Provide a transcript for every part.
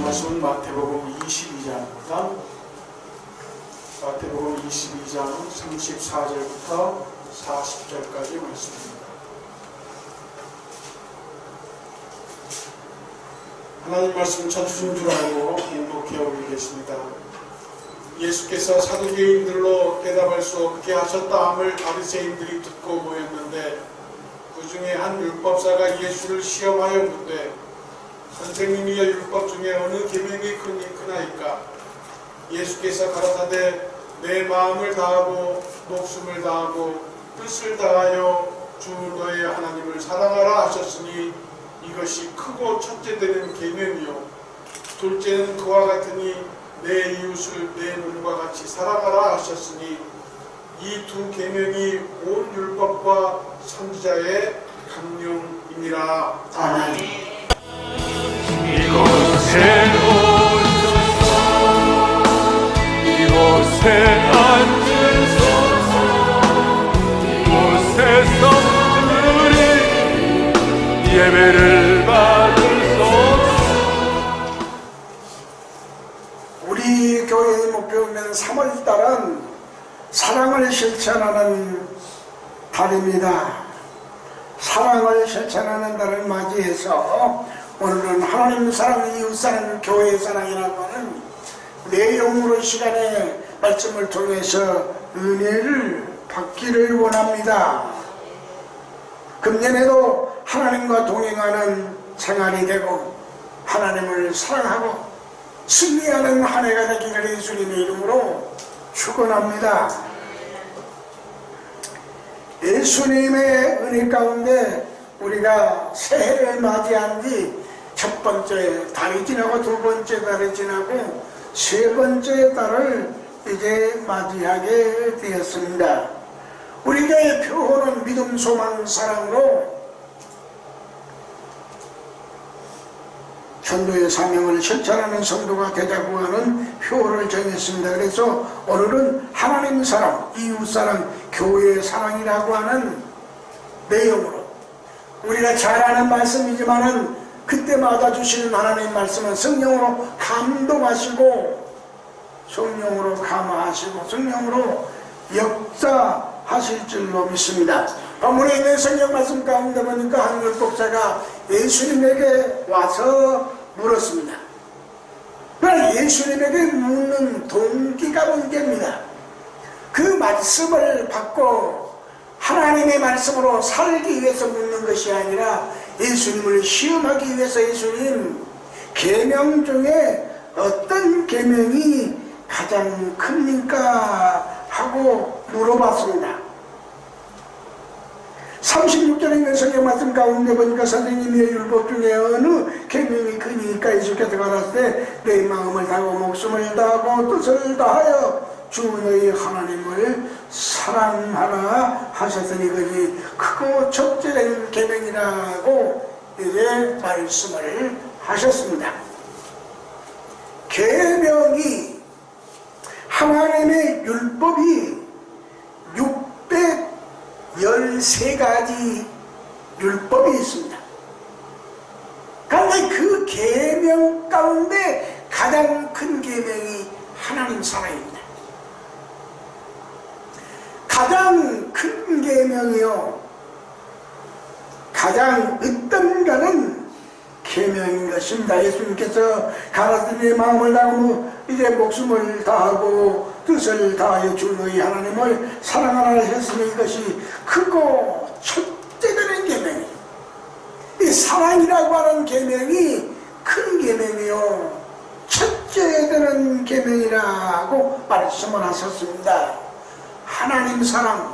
말씀은 마태복음 22장입니다. 마태복음 22장 34절부터 40절까지 말씀입니다. 하나님 말씀 찾으신 줄 알고 묵묵히 계십니다. 예수께서 사두개인들로 대답할 수 없게 하셨다함을 바리새인들이 듣고 모였는데 그 중에 한 율법사가 예수를 시험하여 묻되 선생님이여 율법 중에 어느 계명이 크나이까? 예수께서 가라사대 내 마음을 다하고 목숨을 다하고 뜻을 다하여 주 너의 하나님을 사랑하라 하셨으니 이것이 크고 첫째 되는 계명이요 둘째는 그와 같으니 내 이웃을 내 몸과 같이 사랑하라 하셨으니 이 두 계명이 온 율법과 선지자의 강령이니라. 아멘. 이곳에 오셔서 이곳에 앉으소서 이곳에서 우리 예배를 받으소서. 우리 교회의 목표는 3월달은 사랑을 실천하는 달입니다. 사랑을 실천하는 달을 맞이해서 오늘은 하나님 사랑, 이웃 사랑, 교회 사랑이라고 하는 내용으로 시간에 말씀을 통해서 은혜를 받기를 원합니다. 금년에도 하나님과 동행하는 생활이 되고 하나님을 사랑하고 승리하는 한 해가 되기를 예수님의 이름으로 축원합니다. 예수님의 은혜 가운데 우리가 새해를 맞이한 뒤 첫 번째 달이 지나고 두 번째 달이 지나고 세 번째 달을 이제 맞이하게 되었습니다. 우리의 표호는 믿음, 소망, 사랑으로 전도의 사명을 실천하는 성도가 되자고 하는 표어를 정했습니다. 그래서 오늘은 하나님 사랑, 이웃 사랑, 교회 사랑이라고 하는 내용으로 우리가 잘 아는 말씀이지만은 그때마다 주시는 하나님 말씀은 성령으로 감동하시고 성령으로 감화하시고 성령으로 역사하실 줄로 믿습니다. 본문에 있는 성경 말씀 가운데 보니까 한 율법사가 예수님에게 와서 물었습니다. 그러나 예수님에게 묻는 동기가 문제입니다. 그 말씀을 받고 하나님의 말씀으로 살기 위해서 묻는 것이 아니라 예수님을 시험하기 위해서 예수님 계명 중에 어떤 계명이 가장 큽니까? 하고 물어봤습니다. 36절에 있는 성경 말씀 가운데 보니까 선생님의 율법 중에 어느 계명이 크니까 예수께서 가라사대 때 내 마음을 다하고 목숨을 다하고 뜻을 다하여 주 너희 하나님을 사랑하라 하셨으니 그것이 크고 첫째 된 계명이라고 이제 말씀을 하셨습니다. 계명이 하나님의 율법이 613가지 율법이 있습니다. 그런데 그 계명 가운데 가장 큰 계명이 하나님 사랑입니다. 가장 큰 계명이요 가장 으뜸가는 계명인 것입니다. 예수님께서 가라사대 내 마음을 다하고 이제 목숨을 다하고 뜻을 다하여 주 너희 하나님을 사랑하라 했으니 이것이 크고 첫째 되는 계명이 이 사랑이라고 하는 계명이 큰 계명이요 첫째 되는 계명이라고 말씀을 하셨습니다. 하나님 사랑,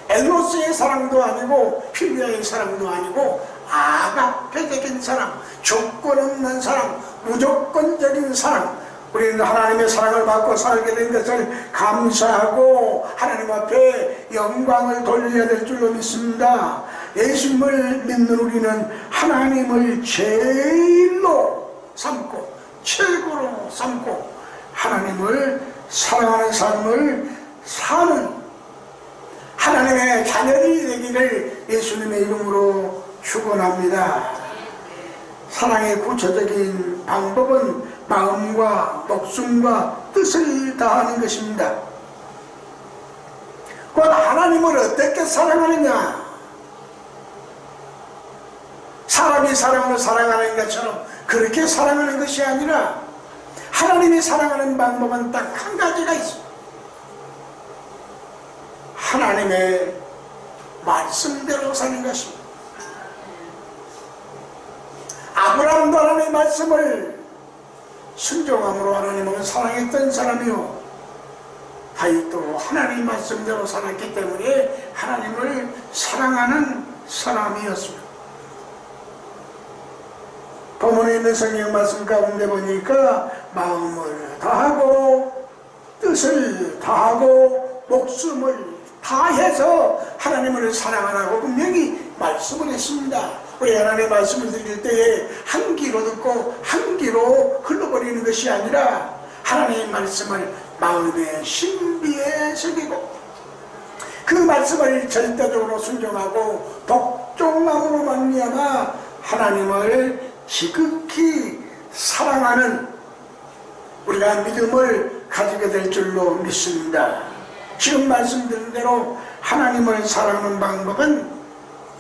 엘로스의 사랑도 아니고 필요의 사랑도 아니고 아가페적인 사랑, 조건 없는 사랑, 무조건적인 사랑. 우리는 하나님의 사랑을 받고 살게 된 것을 감사하고 하나님 앞에 영광을 돌려야 될 줄로 믿습니다. 예수님을 믿는 우리는 하나님을 제일로 삼고 최고로 삼고 하나님을 사랑하는 삶을 사는 하나님의 자녀들이 되기를 예수님의 이름으로 축원합니다. 사랑의 구체적인 방법은 마음과 목숨과 뜻을 다하는 것입니다. 곧 하나님을 어떻게 사랑하느냐? 사람이 사람을 사랑하는 것처럼 그렇게 사랑하는 것이 아니라 하나님이 사랑하는 방법은 딱 한 가지가 있습니다. 하나님의 말씀대로 사는 것입니다. 아브라함도 하나님의 말씀을 순종함으로 하나님을 사랑했던 사람이요, 다윗도 하나님의 말씀대로 살았기 때문에 하나님을 사랑하는 사람이었습니다. 본문에 있는 성경 말씀 가운데 보니까 마음을 다하고 뜻을 다하고 목숨을 다해서 하나님을 사랑하라고 분명히 말씀을 했습니다. 우리 하나님의 말씀을 드릴 때에 한 귀로 듣고 한 귀로 흘러버리는 것이 아니라 하나님의 말씀을 마음의 신비에 새기고 그 말씀을 절대적으로 순종하고 복종함으로 말미암아 하나님을 지극히 사랑하는 우리가 믿음을 가지게 될 줄로 믿습니다. 지금 말씀드린 대로 하나님을 사랑하는 방법은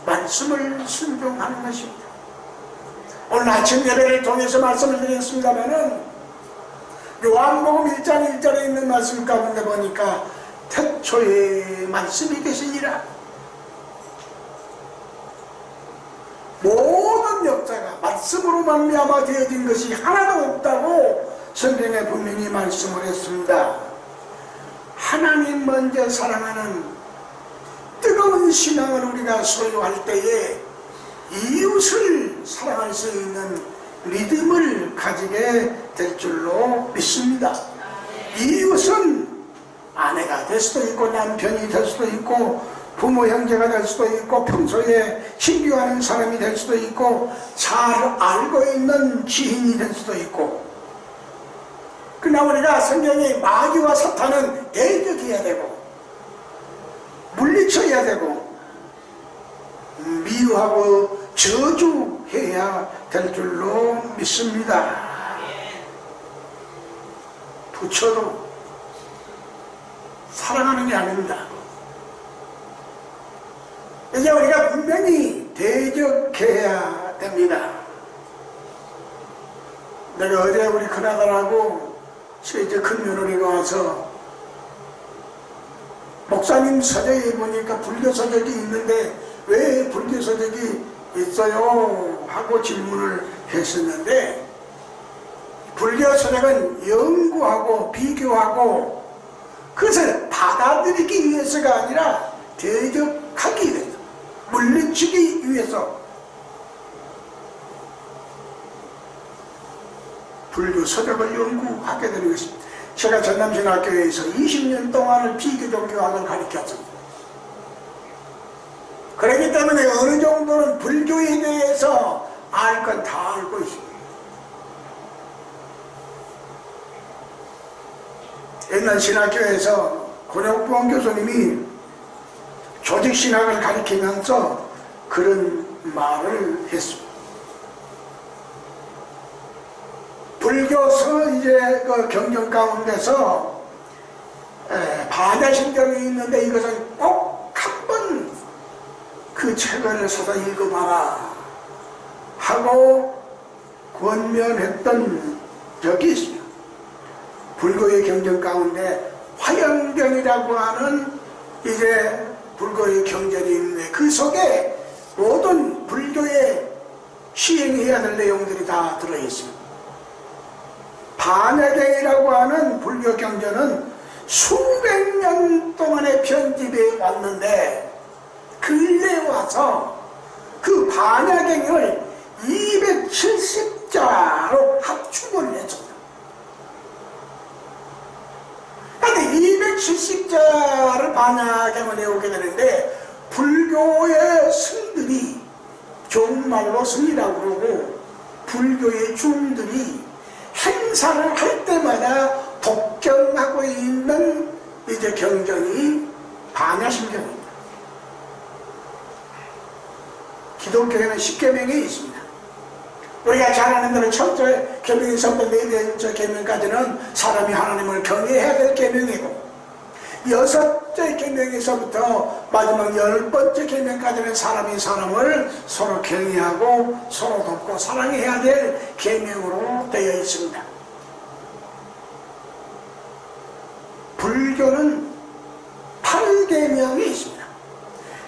말씀을 순종하는 것입니다. 오늘 아침 예배를 통해서 말씀을 드렸습니다마는 요한복음 1장 1절에 있는 말씀 가운데 보니까 태초에 말씀이 계시니라. 모든 역사가 말씀으로 말미암아 되어진 것이 하나도 없다고 성경에 분명히 말씀을 했습니다. 하나님 먼저 사랑하는 뜨거운 신앙을 우리가 소유할 때에 이웃을 사랑할 수 있는 믿음을 가지게 될 줄로 믿습니다. 이웃은 아내가 될 수도 있고 남편이 될 수도 있고 부모 형제가 될 수도 있고 평소에 신뢰하는 사람이 될 수도 있고 잘 알고 있는 지인이 될 수도 있고, 그러나 우리가 성경에 마귀와 사탄은 대적해야 되고 물리쳐야 되고 미워하고 저주해야 될 줄로 믿습니다. 부처도 사랑하는 게 아닙니다. 이제 우리가 분명히 대적해야 됩니다. 내가 어제 우리 큰아들하고 이제 큰 며느리가 와서 목사님 서적에 보니까 불교 서적이 있는데 왜 불교 서적이 있어요? 하고 질문을 했었는데, 불교 서적은 연구하고 비교하고 그것을 받아들이기 위해서가 아니라 대적하기 위해서, 물리치기 위해서 불교 서적을 연구하게 되는 것입니다. 제가 전남신학교에서 20년 동안을 비교종교학을 가르쳤습니다. 그렇기 때문에 어느 정도는 불교에 대해서 알 건 다 알고 있습니다. 옛날 신학교에서 권혁봉 교수님이 조직신학을 가르치면서 그런 말을 했습니다. 불교서 이제 그 경전 가운데서 반야신경이 있는데 이것은 꼭 한번 그 책을 사서 읽어봐라 하고 권면했던 적이 있습니다. 불교의 경전 가운데 화영경이라고 하는 이제 불교의 경전이 있는데 그 속에 모든 불교에 시행해야 될 내용들이 다 들어있습니다. 반야경이라고 하는 불교 경전은 수백 년 동안의 편집에 왔는데 근래에 와서 그 반야경을 270자로 합축을 했습니다. 그런데 270자를 반야경을 내오게 되는데 불교의 스님들이, 좋은 말로 스님이라고 그러고 불교의 중들이 행사를 할 때마다 독경하고 있는 이제 경전이 반야심경입니다. 기독교에는 십계명이 있습니다. 우리가 잘 아는 대로 첫째 계명에서부터 네 번째 계명까지는 사람이 하나님을 경외해야 될 계명이고, 여섯째 계명에서부터 마지막 10번째 계명까지는 사람이 사람을 서로 경외하고 서로 돕고 사랑해야 될 계명으로 되어 있습니다. 불교는 8계명이 있습니다.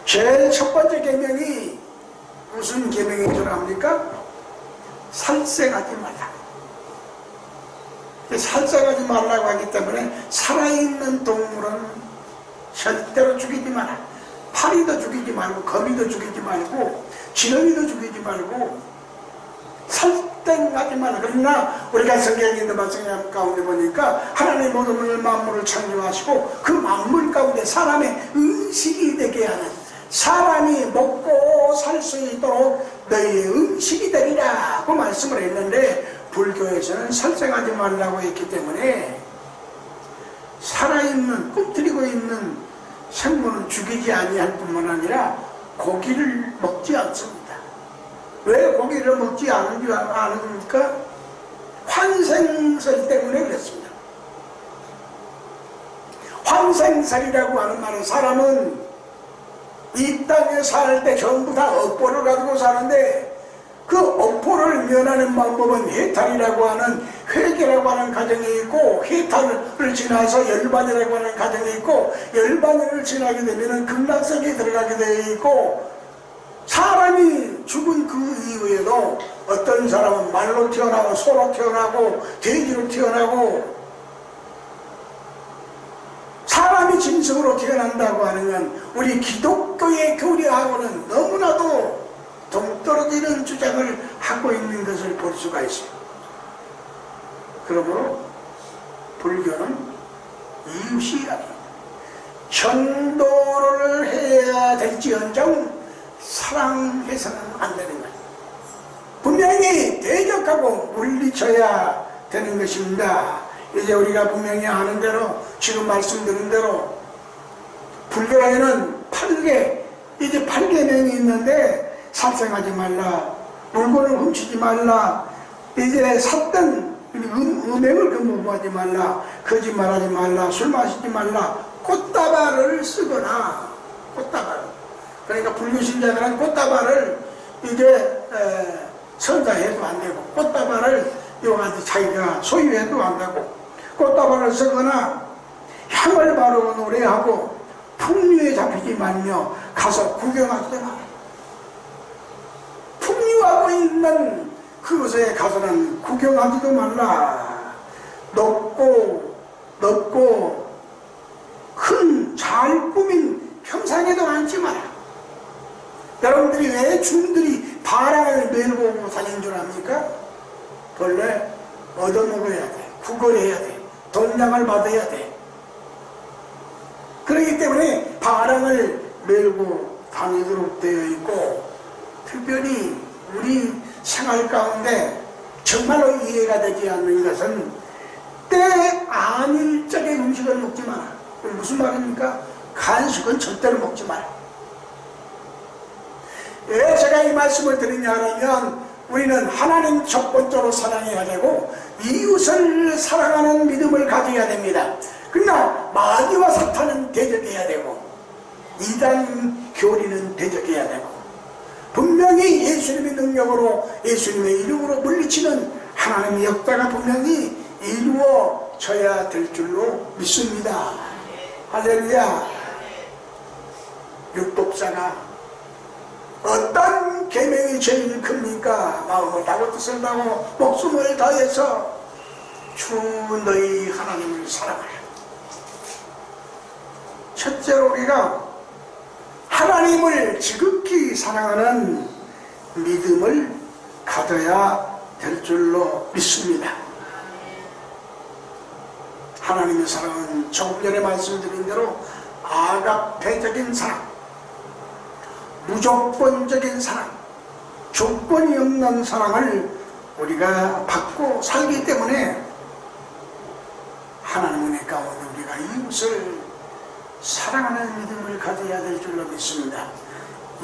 제일 첫 번째 계명이 무슨 계명인 줄 압니까? 살생하지 말라. 살생하지 말라고 하기 때문에 살아있는 동물은 절대로 죽이지 마라. 파리도 죽이지 말고, 거미도 죽이지 말고, 지렁이도 죽이지 말고, 살생하지 마라. 그러나 우리가 성경에 있는 말씀 가운데 보니까 하나님 모든 만물을 창조하시고 그 만물 가운데 사람의 음식이 되게 하는, 사람이 먹고 살 수 있도록 너희의 음식이 되리라고 말씀을 했는데, 불교에서는 살생하지 말라고 했기 때문에 살아있는, 꿈틀이고 있는 생물은 죽이지 아니할 뿐만 아니라 고기를 먹지 않습니다. 왜 고기를 먹지 않습니까? 환생설 때문에 그랬습니다. 환생설이라고 하는 말은, 사람은 이 땅에 살 때 전부 다 업보를 가지고 사는데, 그 업보를 면하는 방법은 해탈이라고 하는, 회개라고 하는 과정이 있고, 해탈을 지나서 열반이라고 하는 과정이 있고, 열반을 지나게 되면 극락세계에 들어가게 되어 있고, 사람이 죽은 그 이후에도 어떤 사람은 말로 태어나고 소로 태어나고 돼지로 태어나고, 사람이 짐승으로 태어난다고 하는 건 우리 기독교의 교리하고는 너무나도 동떨어지는 주장을 하고 있는 것을 볼 수가 있어요. 그러므로 불교는 이웃이야. 전도를 해야 될지언정 사랑해서는 안 되는 거예요. 분명히 대적하고 물리쳐야 되는 것입니다. 이제 우리가 분명히 아는 대로, 지금 말씀드린 대로 불교에는 8개, 이제 8계명이 있는데, 살생하지 말라, 물건을 훔치지 말라, 이제 샀던 음행을 금무하지 말라, 거짓말하지 말라, 술 마시지 말라, 꽃다발을 쓰거나, 꽃다발, 그러니까 불교 신자들은 꽃다발을 이제 선사해도 안 되고, 꽃다발을 요한테 자기가 소유해도 안 되고, 꽃다발을 쓰거나 향을 바르고 노래하고 풍류에 잡히지 말며 가서 구경하지도 마라. 풍류하고 있는 그곳에 가서는 구경하지도 말라. 높고 큰 잘 꾸민 평상에도 앉지 마라. 여러분들이 왜 중들이 바람을 메고 다니는 줄 압니까? 본래 얻어먹어야 돼, 구걸해야 돼, 돈량을 받아야 돼. 그렇기 때문에 바람을 메고 다니도록 되어 있고, 특별히 우리 생활 가운데 정말로 이해가 되지 않는 것은 때 아닐 적의 음식을 먹지 마라. 무슨 말입니까? 간식은 절대로 먹지 마라. 왜 제가 이 말씀을 드리냐 하면, 우리는 하나님 첫 번째로 사랑해야 되고 이웃을 사랑하는 믿음을 가져야 됩니다. 그러나 마귀와 사탄은 대적해야 되고 이단 교리는 대적해야 되고, 분명히 예수님의 능력으로, 예수님의 이름으로 물리치는 하나님의 역사가 분명히 이루어져야 될 줄로 믿습니다. 할렐루야. 율법사가 어떤 계명이 제일 큽니까? 마음을 다고 뜻을 다고 목숨을 다해서 주 너희 하나님을 사랑하라. 첫째로 우리가 하나님을 지극히 사랑하는 믿음을 가져야 될 줄로 믿습니다. 하나님의 사랑은 조금 전에 말씀드린 대로 아가페적인 사랑, 무조건적인 사랑, 조건이 없는 사랑을 우리가 받고 살기 때문에 하나님 은혜 가운데 우리가 이웃을 사랑하는 믿음을 가져야 될 줄로 믿습니다.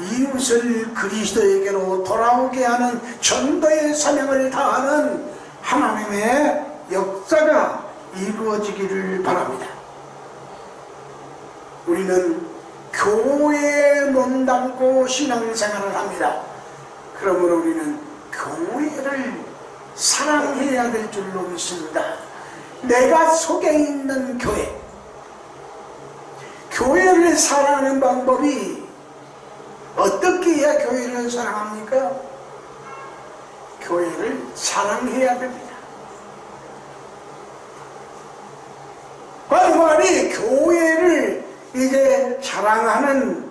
이웃을 그리스도에게로 돌아오게 하는 전도의 사명을 다하는 하나님의 역사가 이루어지기를 바랍니다. 우리는 교회에 몸담고 신앙생활을 합니다. 그러므로 우리는 교회를 사랑해야 될 줄로 믿습니다. 내가 속에 있는 교회를 사랑하는 방법이 어떻게 해야 교회를 사랑합니까? 교회를 사랑해야 됩니다. 과연 교회를 이제 사랑하는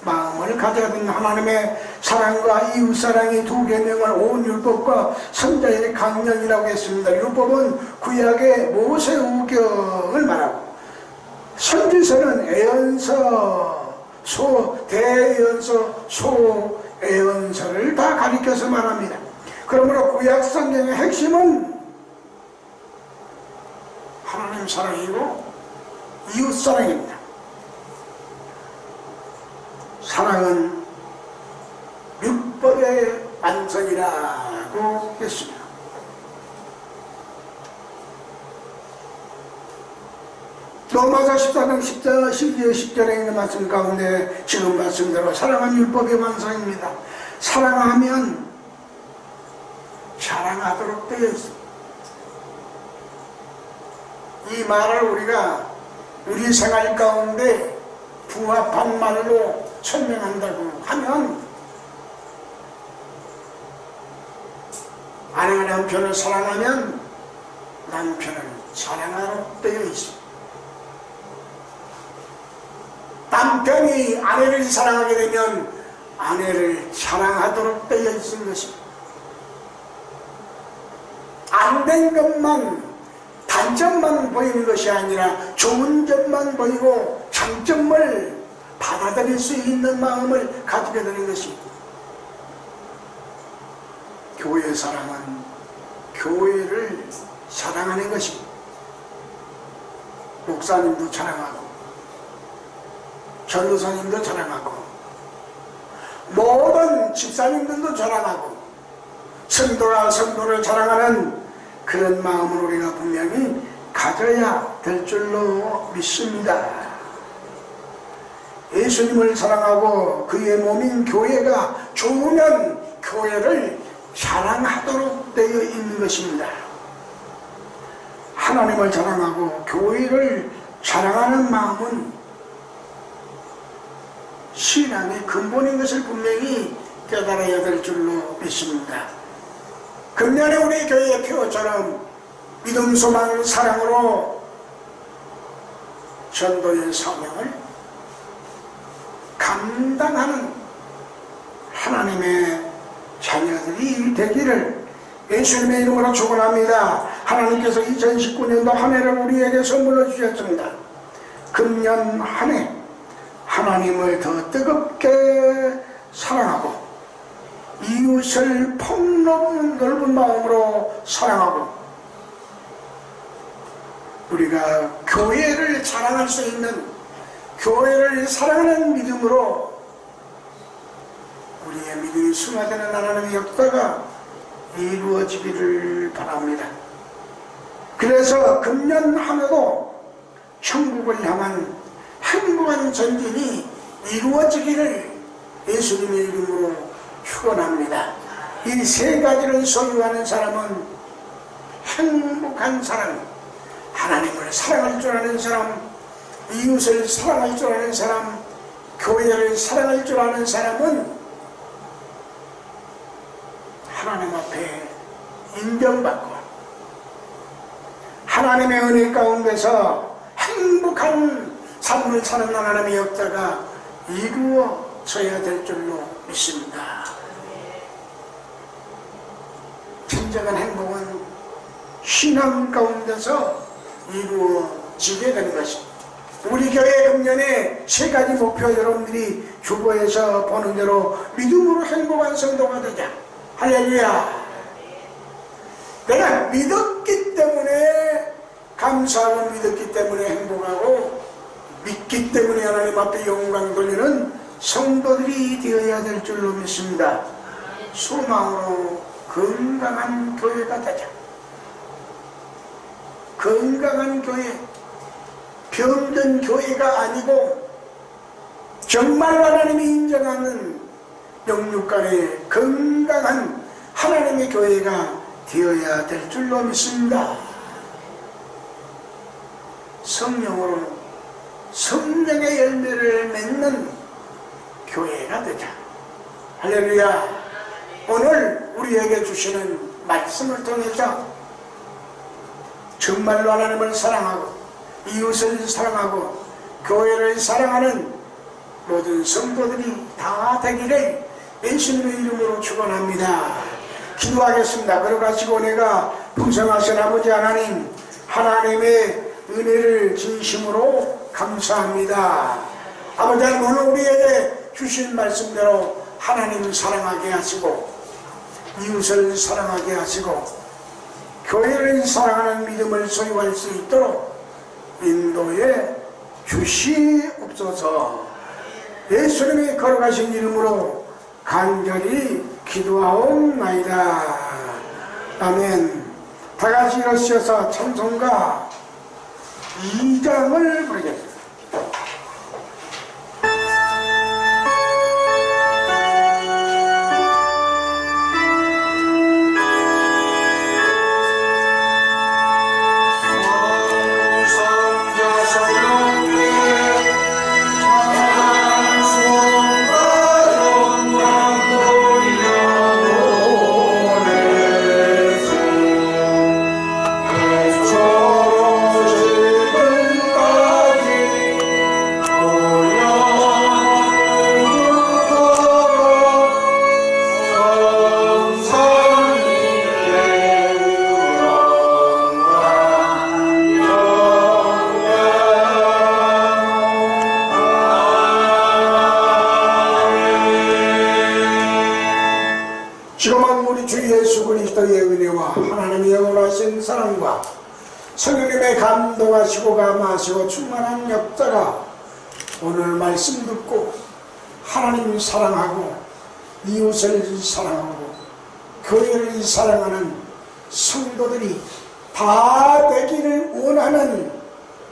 마음을 가져야 되는 하나님의 사랑과 이웃사랑이 두 계명을 온 율법과 선자의 강령이라고 했습니다. 율법은 구약의 모세우경을 말하고 선지서는 애언서, 대애언서, 소애언서를 다 가리켜서 말합니다. 그러므로 구약 성경의 핵심은 하나님 사랑이고 이웃 사랑입니다. 사랑은 율법의 완성이라고 했습니다. 로마서 14장 12절에 있는 말씀 가운데 지금 말씀대로 사랑은 율법의 완성입니다. 사랑하면 자랑하도록 되어 있습니다. 이 말을 우리가 우리 생활 가운데 부합한 말로 설명한다고 하면 아내가 남편을 사랑하면 남편은 자랑하도록 되어 있습니다. 남편이 아내를 사랑하게 되면 아내를 자랑하도록 되어 있는 것입니다. 안 된 것만, 단점만 보이는 것이 아니라 좋은 점만 보이고 장점을 받아들일 수 있는 마음을 가지게 되는 것입니다. 교회 사랑은 교회를 사랑하는 것입니다. 목사님도 사랑하고 전도사님도 자랑하고 모든 집사님들도 자랑하고 성도가 성도를 자랑하는 그런 마음을 우리가 분명히 가져야 될 줄로 믿습니다. 예수님을 사랑하고 그의 몸인 교회가 좋으면 교회를 자랑하도록 되어 있는 것입니다. 하나님을 자랑하고 교회를 자랑하는 마음은 신앙의 근본인 것을 분명히 깨달아야 될 줄로 믿습니다. 금년에 우리 교회의 표처럼 믿음, 소망, 사랑으로 전도의 사명을 감당하는 하나님의 자녀들이 되기를 예수님의 이름으로 축원합니다. 하나님께서 2019년도 한 해를 우리에게 선물로 주셨습니다. 금년 한 해 하나님을 더 뜨겁게 사랑하고 이웃을 폭넓은 넓은 마음으로 사랑하고 우리가 교회를 자랑할 수 있는 교회를 사랑하는 믿음으로 우리의 믿음이 승화되는 하나님의 역사가 이루어지기를 바랍니다. 그래서 금년 한 해도 천국을 향한 행복한 전진이 이루어지기를 예수님의 이름으로 축원합니다. 이 세 가지를 소유하는 사람은 행복한 사람, 하나님을 사랑할 줄 아는 사람, 이웃을 사랑할 줄 아는 사람, 교회를 사랑할 줄 아는 사람은 하나님 앞에 인정받고 하나님의 은혜 가운데서 행복한 삶을 사는 하나님의 역사가 이루어져야 될 줄로 믿습니다. 진정한 행복은 신앙 가운데서 이루어지게 되는 것입니다. 우리 교회 금년에 세 가지 목표 여러분들이 주보에서 보는 대로 믿음으로 행복한 성도가 되자. 할렐루야. 내가 믿었기 때문에 감사하고 믿었기 때문에 행복하고 믿기 때문에 하나님 앞에 영광 돌리는 성도들이 되어야 될 줄로 믿습니다. 소망으로 건강한 교회가 되자. 건강한 교회, 병든 교회가 아니고 정말 하나님이 인정하는 영육간의 건강한 하나님의 교회가 되어야 될 줄로 믿습니다. 성령으로 성령의 열매를 맺는 교회가 되자. 할렐루야. 오늘 우리에게 주시는 말씀을 통해서 정말로 하나님을 사랑하고 이웃을 사랑하고 교회를 사랑하는 모든 성도들이 다 되기를 예수님의 이름으로 축원합니다. 기도하겠습니다. 그러가지고 내가 풍성하신 아버지 하나님, 하나님의 은혜를 진심으로 감사합니다. 아버지 하나님, 오늘 우리에게 주신 말씀대로 하나님을 사랑하게 하시고 이웃을 사랑하게 하시고 교회를 사랑하는 믿음을 소유할 수 있도록 인도해 주시옵소서. 예수님이 걸어가신 이름으로 간절히 기도하옵나이다. 아멘. 다같이 일어서서 찬송가 2장을 부르겠습니다. 지금은 우리 주 예수 그리스도의 은혜와 하나님의 영원하신 사랑과 성령님의 감동하시고 감화하시고 충만한 역사가 오늘 말씀 듣고 하나님을 사랑하고 이웃을 사랑하고 교회를 사랑하는 성도들이 다 되기를 원하는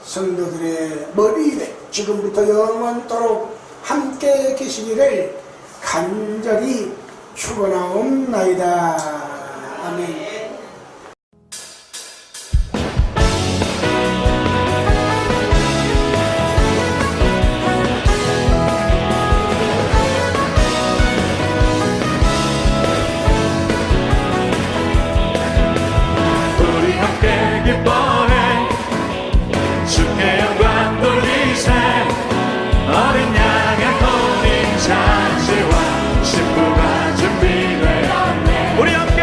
성도들의 머리 위에 지금부터 영원토록 함께 계시기를 간절히 축원하옵나이다. 아멘. 우리 함께 기뻐해 주께 영광 돌리세 어린 양의 혼인 잔치와 신부가 준비되었네. 우리 함께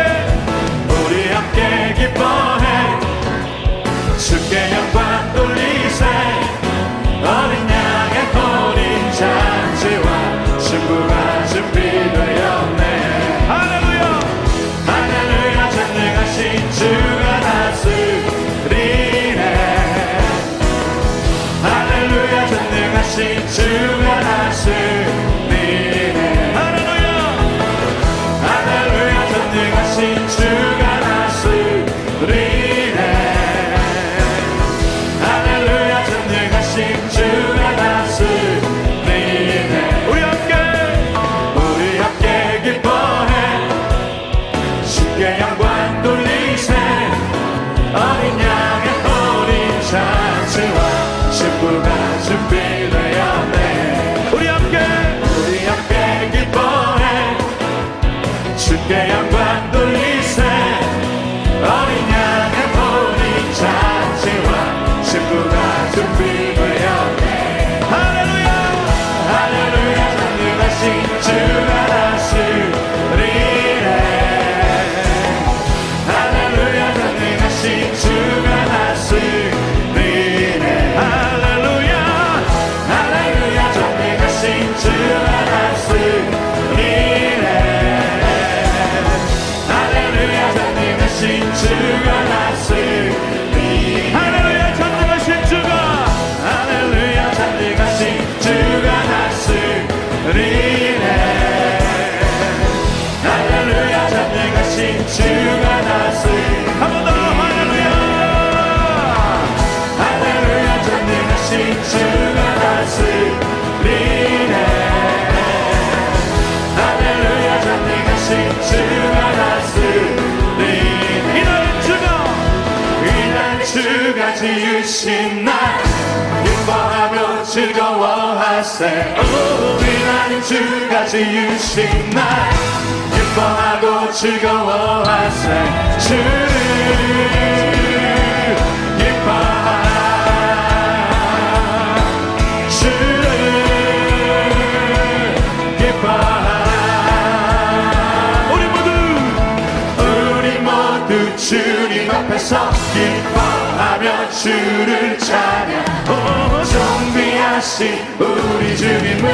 주가 지으신 날 기뻐하며 즐거워하세 우리 하나님 주가 지으신 날 기뻐하고 즐거워하세 주를 기뻐하라 주를 기뻐하라 우리 모두 주님 앞에서 기뻐하며 주를 찬양 오 존귀하신 우리 주님을